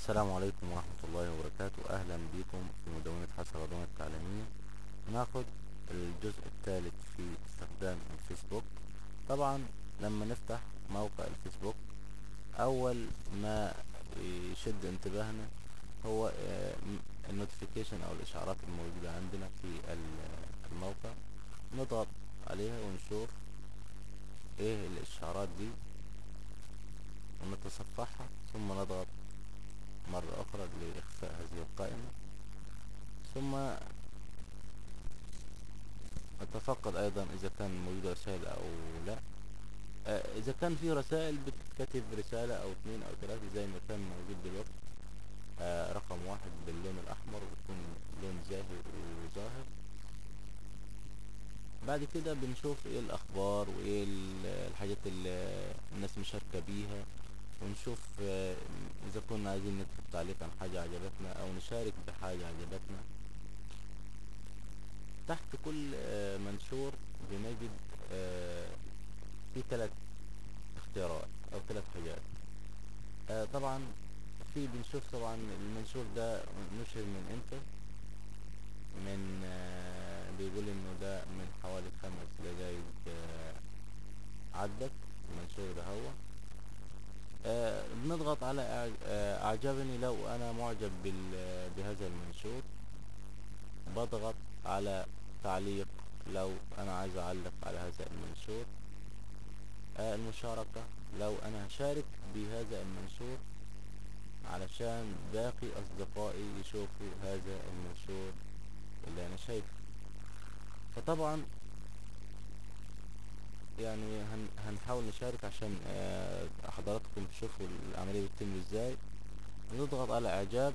السلام عليكم ورحمة الله وبركاته. أهلا بكم في مدونة حسن رضوان التعليمية. ناخد الجزء الثالث في استخدام الفيسبوك. طبعا لما نفتح موقع الفيسبوك، أول ما يشد انتباهنا هو النوتيفيكيشن أو الإشعارات الموجودة عندنا في الموقع. نضغط عليها ونشوف ايه الإشعارات دي ونتصفحها، ثم نضغط مرة أخرى لإخفاء هذه القائمة، ثم نتفقد أيضا إذا كان موجودة رسائل أو لا. إذا كان في رسائل بتتكتب رسالة أو اتنين أو تلاتة زي ما كان موجود دلوقتي. رقم واحد باللون الأحمر ويكون لون زاهي وظاهر. بعد كده بنشوف ايه الأخبار وايه الحاجات اللي الناس مشاركة بيها، ونشوف إذا كنا عايزين نكتب تعليق عن حاجة عجبتنا أو نشارك بحاجة عجبتنا. تحت كل منشور بنجد في ثلاث اختيارات او ثلاث حاجات. طبعا بنشوف طبعا المنشور ده نشر من امتى. من بيقول انه ده من حوالي 5 دقايق عدت المنشور ده. هو بنضغط على اعجبني. لو انا معجب بهذا المنشور بضغط على تعليق لو انا عايز اعلق على هذا المنشور. المشاركة لو انا هشارك بهذا المنشور علشان باقي اصدقائي يشوفوا هذا المنشور اللي انا شايفه. فطبعا يعني هنحاول نشارك عشان حضراتكم تشوفوا العملية بتتم ازاي. نضغط على اعجاب،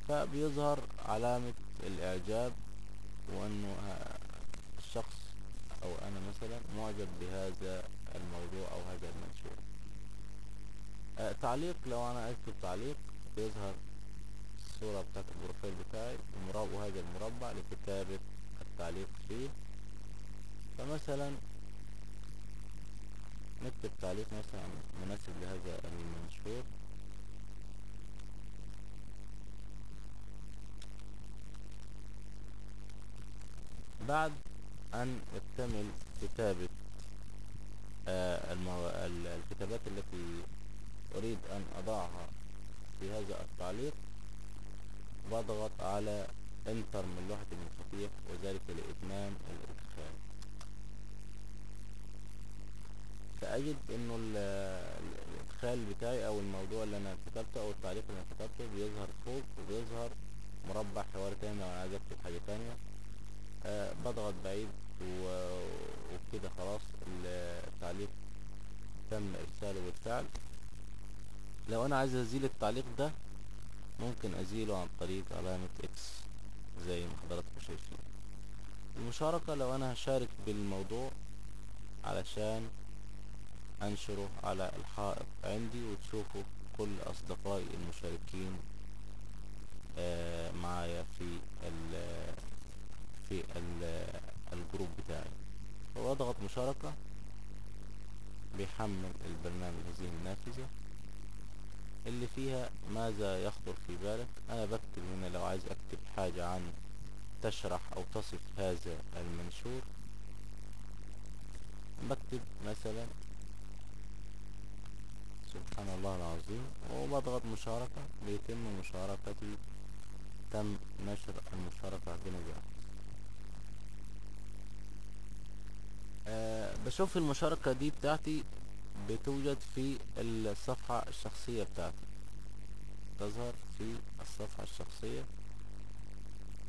فبيظهر علامة الاعجاب وانه الشخص او انا مثلا معجب بهذا الموضوع او هذا المنشور. تعليق لو انا اكتب تعليق بيظهر الصورة بتاعت البروفايل بتاعي وهذا المربع لكتابة التعليق فيه. فمثلا نكتب تعليق مثلا مناسب لهذا المنشور. بعد ان يكتمل كتابة الكتابات التي اريد ان اضعها في هذا التعليق، بضغط على انتر من لوحة المفاتيح، وذلك لإتمام الإدخال. فأجد إنه الإدخال بتاعي أو الموضوع اللي أنا كتبته أو التعليق اللي أنا كتبته بيظهر فوق، وبيظهر مربع حوار تاني لو أنا عايز أكتب حاجة تانية. بضغط بعيد وبكده خلاص التعليق تم إرساله بالفعل. لو أنا عايز أزيل التعليق ده ممكن أزيله عن طريق علامة إكس زي ما حضراتكم شايفين. المشاركة لو أنا هشارك بالموضوع علشان أنشره على الحائط عندي وتشوفوا كل أصدقائي المشاركين معايا في الجروب بتاعي. وأضغط مشاركة، بيحمل البرنامج هذه النافذة اللي فيها ماذا يخطر في بالك. أنا بكتب هنا لو عايز أكتب حاجة عن تشرح أو تصف هذا المنشور، بكتب مثلا سبحان الله العظيم وبضغط مشاركة. بيتم مشاركتي، تم نشر المشاركة بنجاح. بشوف المشاركة دي بتاعتي بتوجد في الصفحة الشخصية بتاعتي، تظهر في الصفحة الشخصية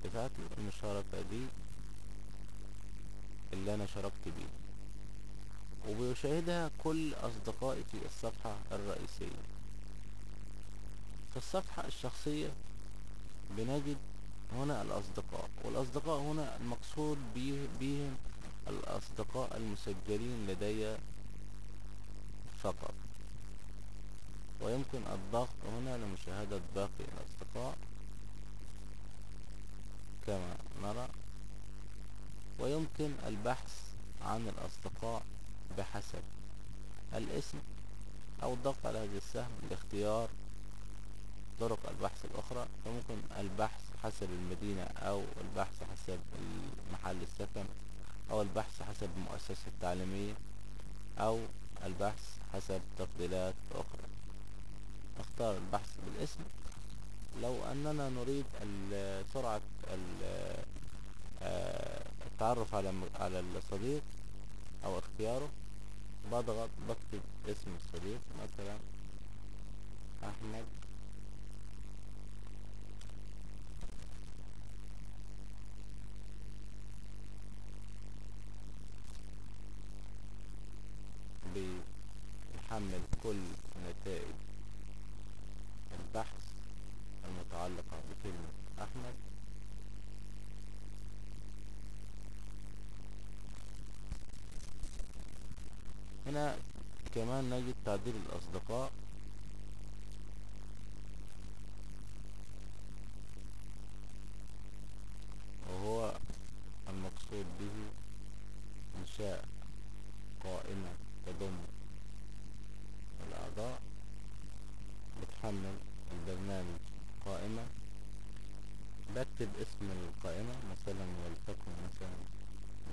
بتاعتي المشاركة دي اللي أنا شاركت بيها، وبيشاهدها كل أصدقائي في الصفحة الرئيسية. في الصفحة الشخصية بنجد هنا الأصدقاء، والأصدقاء هنا المقصود بهم الأصدقاء المسجلين لدي فقط. ويمكن الضغط هنا لمشاهدة باقي الأصدقاء كما نرى، ويمكن البحث عن الأصدقاء بحسب الاسم أو الضغط على هذا السهم لاختيار طرق البحث الأخرى. فممكن البحث حسب المدينة، أو البحث حسب محل السكن، أو البحث حسب المؤسسة التعليمية، أو البحث حسب تفضيلات أخرى. نختار البحث بالاسم. لو أننا نريد سرعة التعرف على الصديق أو اختياره، بكتب اسم الصديق مثلا أحمد، بيحمل كل نتائج البحث المتعلقة بكلمة أحمد. هنا كمان نجد تعديل الأصدقاء، وهو المقصود به إنشاء قائمة تضم الأعضاء. بتحمل البرنامج قائمة، بكتب اسم القائمة مثلا، ولتكن مثلا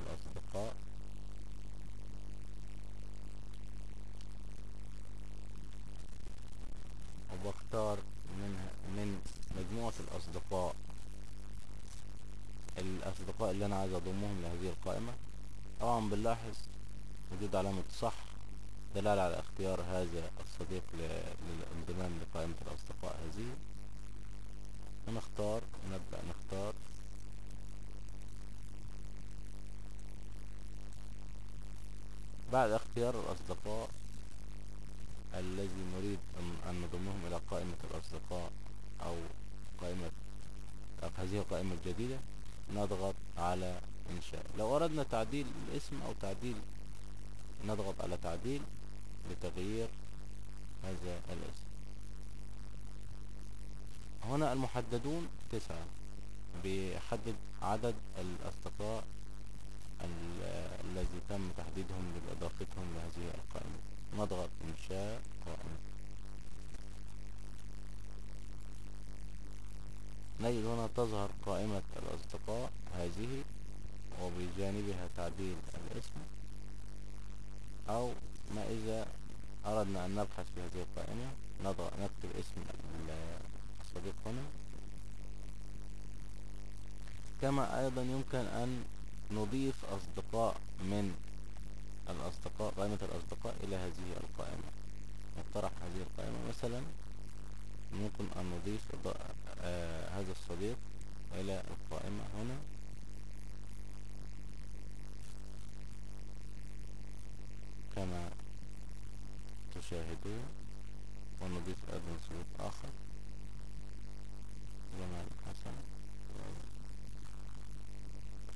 الأصدقاء، وبختار من مجموعة الأصدقاء اللي أنا عايز أضمهم لهذه القائمة. طبعا بنلاحظ وجود علامة صح دلالة على اختيار هذا الصديق للانضمام لقائمة الأصدقاء هذه. نبدأ نختار. بعد اختيار الأصدقاء الذي نريد أن نضمهم إلى قائمة الأصدقاء أو قائمة هذه القائمة الجديدة، نضغط على إنشاء. لو أردنا تعديل الاسم أو نضغط على تعديل لتغيير هذا الاسم. هنا المحددون 9، بيحدد عدد الأصدقاء الذي تم تحديدهم لإضافتهم لهذه القائمة. نضغط إنشاء قائمة. نجد هنا تظهر قائمة الأصدقاء هذه، وبجانبها تعديل الاسم. أو ما إذا أردنا أن نبحث في هذه القائمة، نكتب اسم الصديق هنا. كما أيضا يمكن أن نضيف أصدقاء من قائمة الأصدقاء إلى هذه القائمة. نقترح هذه القائمة مثلا، ممكن أن نضيف هذا الصديق إلى القائمة هنا. كما تشاهدون، ونضيف أيضا صديق آخر جمال حسن.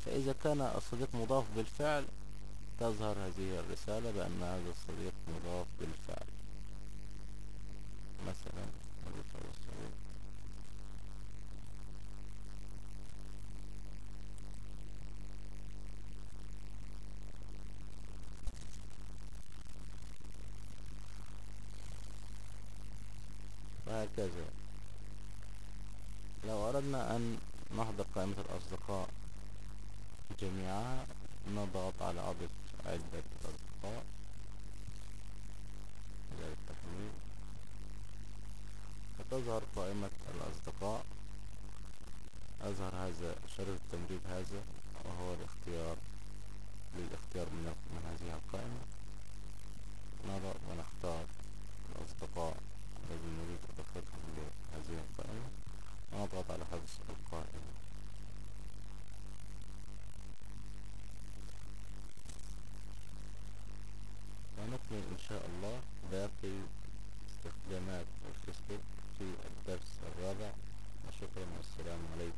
فإذا كان الصديق مضاف بالفعل، تظهر هذه الرسالة بأن هذا الصديق مضاف بالفعل. مثلا نضيف هذا الصديق. وهكذا. لو أردنا أن نحضر قائمة الأصدقاء جميعها، نضغط على أضف عدة أصدقاء للتحميل، فتظهر قائمة الأصدقاء. أظهر هذا شريط التمرير هذا، وهو للاختيار من هذه القائمة. نضغط ونختار الأصدقاء الذي نريد إضافتهم لهذه القائمة، ونضغط على حفظ القائمة. ونكمل إن شاء الله باقي استخدامات الفيسبوك في الدرس الرابع. وشكرا والسلام عليكم.